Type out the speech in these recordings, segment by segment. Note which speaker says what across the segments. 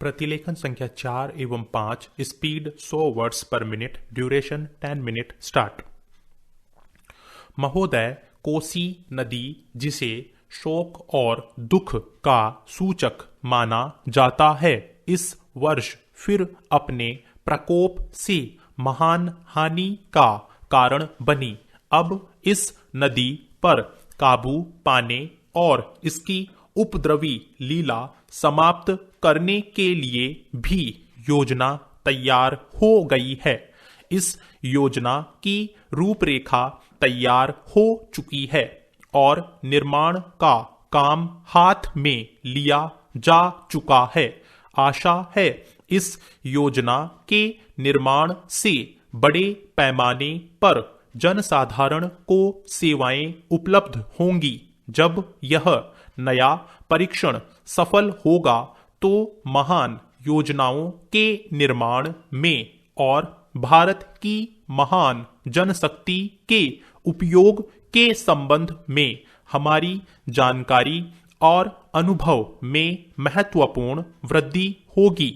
Speaker 1: प्रतिलेखन संख्या 4 एवं 5, स्पीड 100 वर्ड्स पर मिनट, ड्यूरेशन 10 मिनट, स्टार्ट। महोदय, कोसी नदी जिसे शोक और दुख का सूचक माना जाता है, इस वर्ष फिर अपने प्रकोप से महान हानि का कारण बनी। अब इस नदी पर काबू पाने और इसकी उपद्रवी लीला समाप्त करने के लिए भी योजना तैयार हो गई है। इस योजना की रूपरेखा तैयार हो चुकी है और निर्माण का काम हाथ में लिया जा चुका है। आशा है इस योजना के निर्माण से बड़े पैमाने पर जनसाधारण को सेवाएं उपलब्ध होंगी। जब यह नया परीक्षण सफल होगा तो महान योजनाओं के निर्माण में और भारत की महान जनशक्ति के उपयोग के संबंध में हमारी जानकारी और अनुभव में महत्वपूर्ण वृद्धि होगी।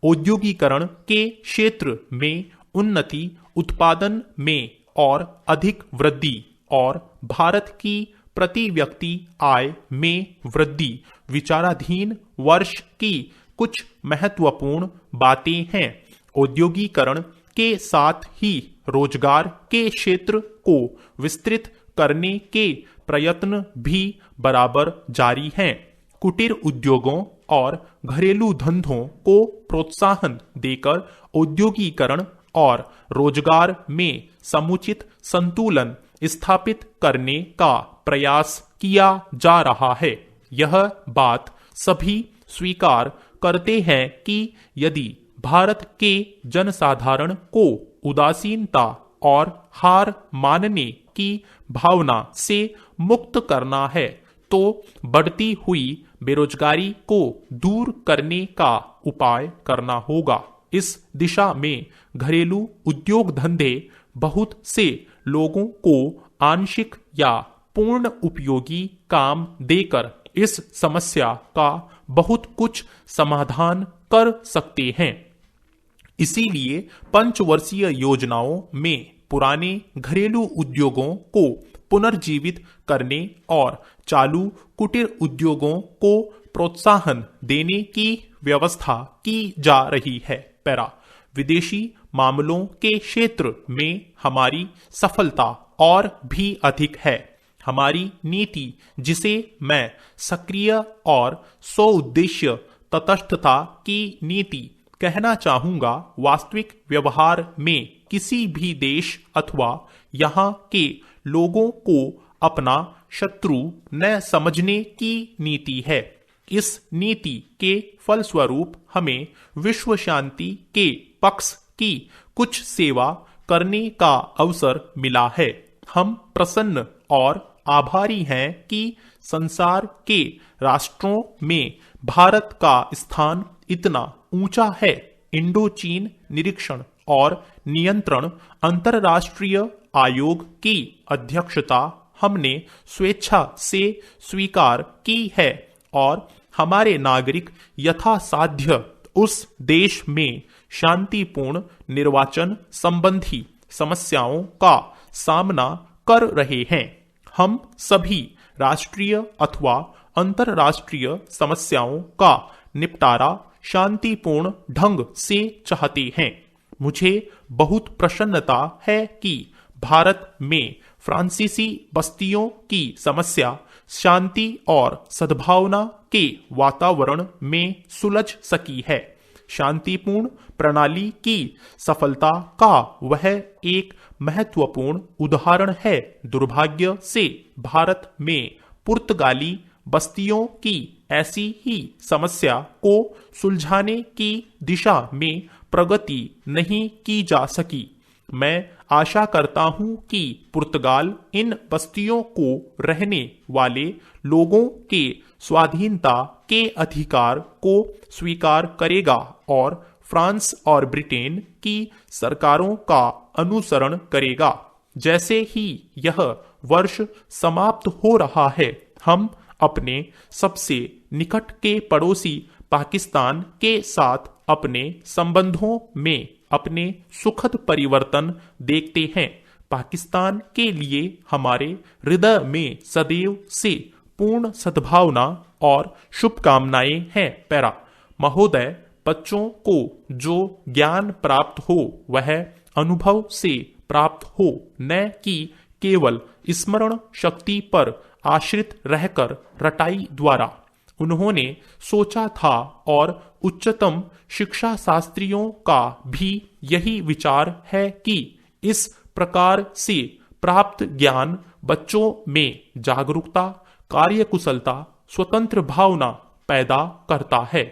Speaker 1: औद्योगिकरण के क्षेत्र में उन्नति, उत्पादन में और अधिक वृद्धि और भारत की प्रति व्यक्ति आय में वृद्धि विचाराधीन वर्ष की कुछ महत्वपूर्ण बातें हैं। औद्योगिकरण के साथ ही रोजगार के क्षेत्र को विस्तृत करने के प्रयत्न भी बराबर जारी हैं। कुटीर उद्योगों और घरेलू धंधों को प्रोत्साहन देकर औद्योगिकरण और रोजगार में समुचित संतुलन स्थापित करने का प्रयास किया जा रहा है। यह बात सभी स्वीकार करते हैं कि यदि भारत के जनसाधारण को उदासीनता और हार मानने की भावना से मुक्त करना है तो बढ़ती हुई बेरोजगारी को दूर करने का उपाय करना होगा। इस दिशा में घरेलू उद्योग धंधे बहुत से लोगों को आंशिक या पूर्ण उपयोगी काम देकर इस समस्या का बहुत कुछ समाधान कर सकते हैं। इसीलिए पंचवर्षीय योजनाओं में पुराने घरेलू उद्योगों को पुनर्जीवित करने और चालू कुटीर उद्योगों को प्रोत्साहन देने की व्यवस्था की जा रही है। पैरा, विदेशी मामलों के क्षेत्र में हमारी सफलता और भी अधिक है। हमारी नीति, जिसे मैं सक्रिय और स्वउद्देश्य तटस्थता की नीति कहना चाहूंगा, वास्तविक व्यवहार में किसी भी देश अथवा यहाँ के लोगों को अपना शत्रु न समझने की नीति है। इस नीति के फलस्वरूप हमें विश्व शांति के पक्ष की कुछ सेवा करने का अवसर मिला है। हम प्रसन्न और आभारी हैं कि संसार के राष्ट्रों में भारत का स्थान इतना ऊंचा है। इंडो चीन निरीक्षण और नियंत्रण अंतरराष्ट्रीय आयोग की अध्यक्षता हमने स्वेच्छा से स्वीकार की है और हमारे नागरिक यथासाध्य उस देश में शांतिपूर्ण निर्वाचन संबंधी समस्याओं का सामना कर रहे हैं। हम सभी राष्ट्रीय अथवा अंतरराष्ट्रीय समस्याओं का निपटारा शांतिपूर्ण ढंग से चाहते हैं। मुझे बहुत प्रसन्नता है कि भारत में फ्रांसीसी बस्तियों की समस्या शांति और सद्भावना के वातावरण में सुलझ सकी है। शांतिपूर्ण प्रणाली की सफलता का वह एक महत्वपूर्ण उदाहरण है। दुर्भाग्य से भारत में पुर्तगाली बस्तियों की ऐसी ही समस्या को सुलझाने की दिशा में प्रगति नहीं की जा सकी। मैं आशा करता हूं कि पुर्तगाल इन बस्तियों को रहने वाले लोगों के स्वाधीनता के अधिकार को स्वीकार करेगा और फ्रांस और ब्रिटेन की सरकारों का अनुसरण करेगा। जैसे ही यह वर्ष समाप्त हो रहा है, हम अपने सबसे निकट के पड़ोसी पाकिस्तान के साथ अपने संबंधों में अपने सुखद परिवर्तन देखते हैं। पाकिस्तान के लिए हमारे हृदय में सदैव से पूर्ण सद्भावना और शुभकामनाएं हैं। पैरा महोदय, बच्चों को जो ज्ञान प्राप्त हो वह अनुभव से प्राप्त हो, न कि केवल स्मरण शक्ति पर आश्रित रहकर रटाई द्वारा। उन्होंने सोचा था और उच्चतम शिक्षा शास्त्रियों का भी यही विचार है कि इस प्रकार से प्राप्त ज्ञान बच्चों में जागरूकता, कार्यकुशलता, स्वतंत्र भावना पैदा करता है,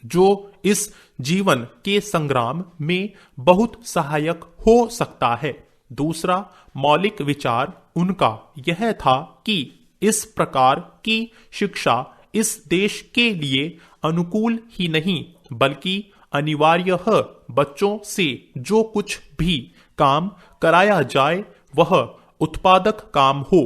Speaker 1: जो इस जीवन के संग्राम में बहुत सहायक हो सकता है। दूसरा मौलिक विचार उनका यह था कि इस प्रकार की शिक्षा इस देश के लिए अनुकूल ही नहीं बल्कि अनिवार्य है। बच्चों से जो कुछ भी काम कराया जाए वह उत्पादक काम हो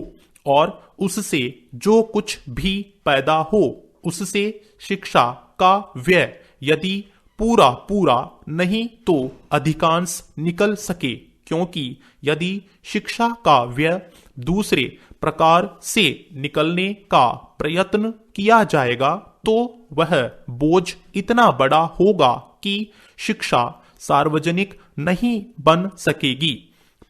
Speaker 1: और उससे जो कुछ भी पैदा हो उससे शिक्षा का व्यय यदि पूरा पूरा नहीं तो अधिकांश निकल सके, क्योंकि यदि शिक्षा का व्यय दूसरे प्रकार से निकलने का प्रयत्न किया जाएगा तो वह बोझ इतना बड़ा होगा कि शिक्षा सार्वजनिक नहीं बन सकेगी।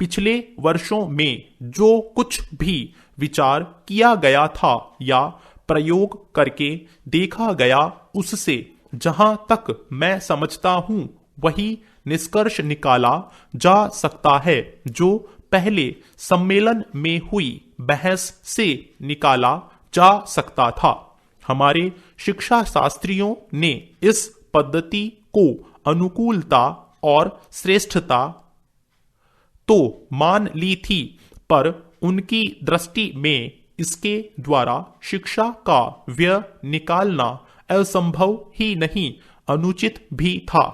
Speaker 1: पिछले वर्षों में जो कुछ भी विचार किया गया था या प्रयोग करके देखा गया उससे जहां तक मैं समझता हूं वही निष्कर्ष निकाला जा सकता है जो पहले सम्मेलन में हुई बहस से निकाला जा सकता था। हमारे शिक्षा शास्त्रियों ने इस पद्धति को अनुकूलता और श्रेष्ठता तो मान ली थी, पर उनकी दृष्टि में इसके द्वारा शिक्षा का व्यय निकालना असंभव ही नहीं अनुचित भी था।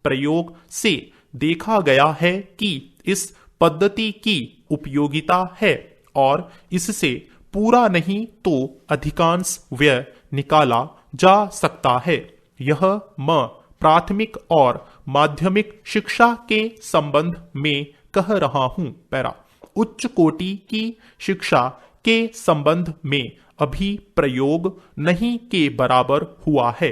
Speaker 1: प्रयोग से देखा गया है कि इस पद्धति की उपयोगिता है और इससे पूरा नहीं तो अधिकांश व्यय निकाला जा सकता है। यह मैं प्राथमिक और माध्यमिक शिक्षा के संबंध में कह रहा हूं। पैरा उच्च कोटि की शिक्षा के संबंध में अभी प्रयोग नहीं के बराबर हुआ है,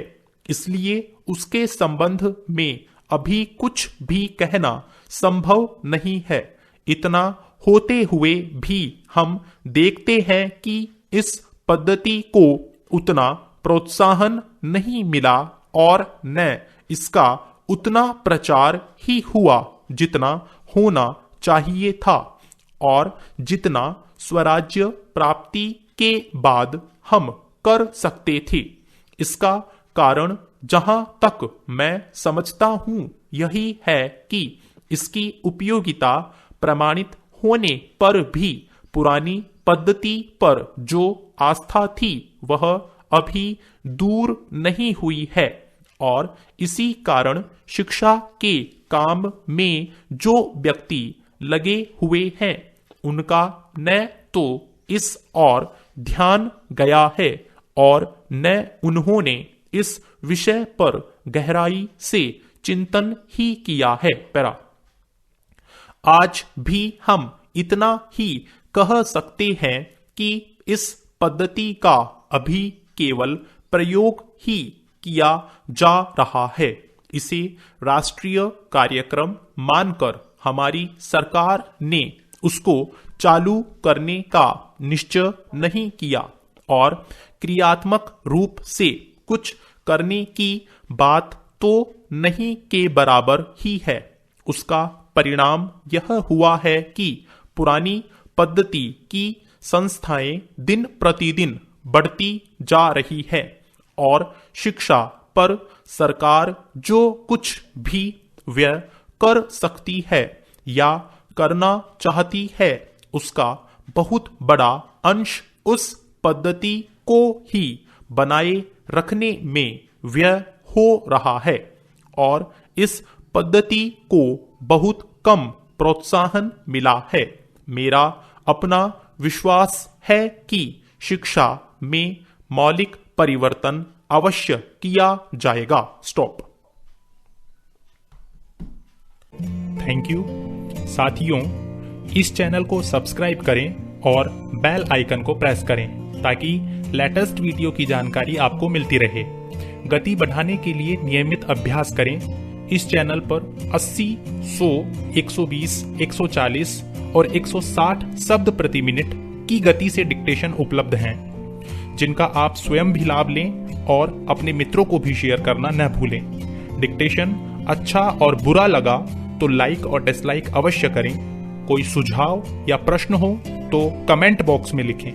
Speaker 1: इसलिए उसके संबंध में अभी कुछ भी कहना संभव नहीं है। इतना होते हुए भी हम देखते हैं कि इस पद्धति को उतना प्रोत्साहन नहीं मिला और न इसका उतना प्रचार ही हुआ जितना होना चाहिए था और जितना स्वराज्य प्राप्ति के बाद हम कर सकते थे। इसका कारण जहां तक मैं समझता हूं यही है कि इसकी उपयोगिता प्रमाणित होने पर भी पुरानी पद्धति पर जो आस्था थी वह अभी दूर नहीं हुई है और इसी कारण शिक्षा के काम में जो व्यक्ति लगे हुए हैं उनका न तो इस ओर ध्यान गया है और न उन्होंने इस विषय पर गहराई से चिंतन ही किया है। पैरा आज भी हम इतना ही कह सकते हैं कि इस पद्धति का अभी केवल प्रयोग ही किया जा रहा है। इसे राष्ट्रीय कार्यक्रम मानकर हमारी सरकार ने उसको चालू करने का निश्चय नहीं किया और क्रियात्मक रूप से कुछ करने की बात तो नहीं के बराबर ही है। उसका परिणाम यह हुआ है कि पुरानी पद्धति की संस्थाएं दिन प्रतिदिन बढ़ती जा रही है और शिक्षा पर सरकार जो कुछ भी व्यय कर सकती है या करना चाहती है उसका बहुत बड़ा अंश उस पद्धति को ही बनाए रखने में व्यय हो रहा है और इस पद्धति को बहुत कम प्रोत्साहन मिला है। मेरा अपना विश्वास है कि शिक्षा में मौलिक परिवर्तन अवश्य किया जाएगा। स्टॉप। Thank you. साथियों, इस चैनल को सब्सक्राइब करें और बेल आइकन को प्रेस करें ताकि लेटेस्ट वीडियो की जानकारी आपको मिलती रहे। गति बढ़ाने के लिए नियमित अभ्यास करें। इस चैनल पर 80, 100, 120, 140 और 160 शब्द प्रति मिनट की गति से डिक्टेशन उपलब्ध हैं, जिनका आप स्वयं भी लाभ लें और अपने मित्रों को भी शेयर करना न भूलें। डिक्टेशन अच्छा और बुरा लगा तो लाइक और डिसलाइक अवश्य करें। कोई सुझाव या प्रश्न हो तो कमेंट बॉक्स में लिखें।